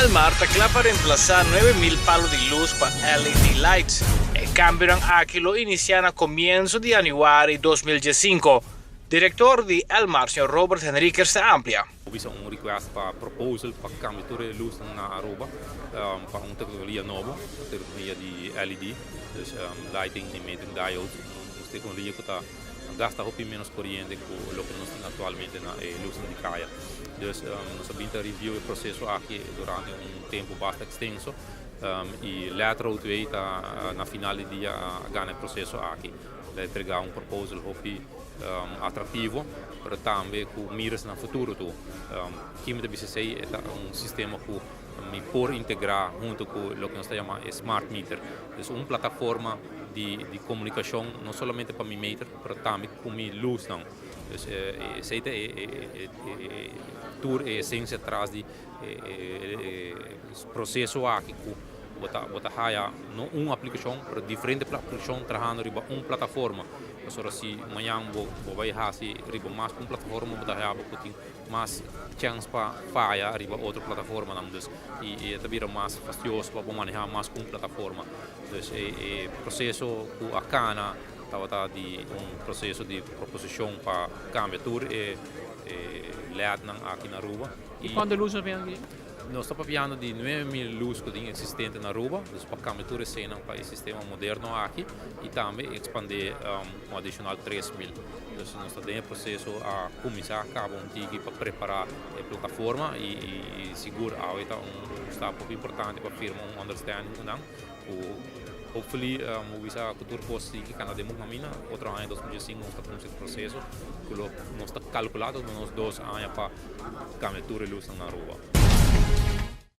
Elmar tecla para reemplazar 9.000 palos de luz para LED lights. El cambio en Aquilo inicia a comienzo de enero 2015. Director de Elmar, Sr. Robert Henriquez, se amplia. Houve um request para proposal para câmbio de luz na Aruba para uma tecnologia nova, a tecnologia de LED, dus lighting emitting diodes, uma tecnologia que está gasta muito menos corrente que o que nós temos atualmente na luz de praia. Dus nós vamos review o processo aqui durante tempo bastante extenso e later o que está na final do dia ganha o processo aqui, de entregar proposal muito atrativo, mas também com miras no futuro. Aqui no BCC é sistema que me pode integrar junto com o que nós chamamos smart meter, é uma plataforma de comunicação não somente para mi meter, mas também com mi luz. Essa é a essência atrás do processo aqui. Bota haya não uma aplicação, mas diferente aplicação trabalhando riba uma plataforma. Então, se amanhã vai fazer riba mais uma plataforma, bota haya tem mais chance para falhar riba outra plataforma, e também mais fastidioso para manejar mais uma plataforma. Então, o processo com a cana estava de processo de proposição para câmbio tudo LED aqui na Aruba. E quando a luz vem aqui? Nós estamos falando de 9.000 luzes que tem existente na Aruba, para câmbio de cena para esse sistema moderno aqui e também expandir adicional 3.000. Então, nós estamos em processo a começar a cabo para preparar a plataforma e seguro a step importante para a firma understanding hopefully bisa kultur pos que kana demo mamina outro ano 2005 nós está com esse processo que nós está calculado nos 2 anos para câmbio de luz na Aruba.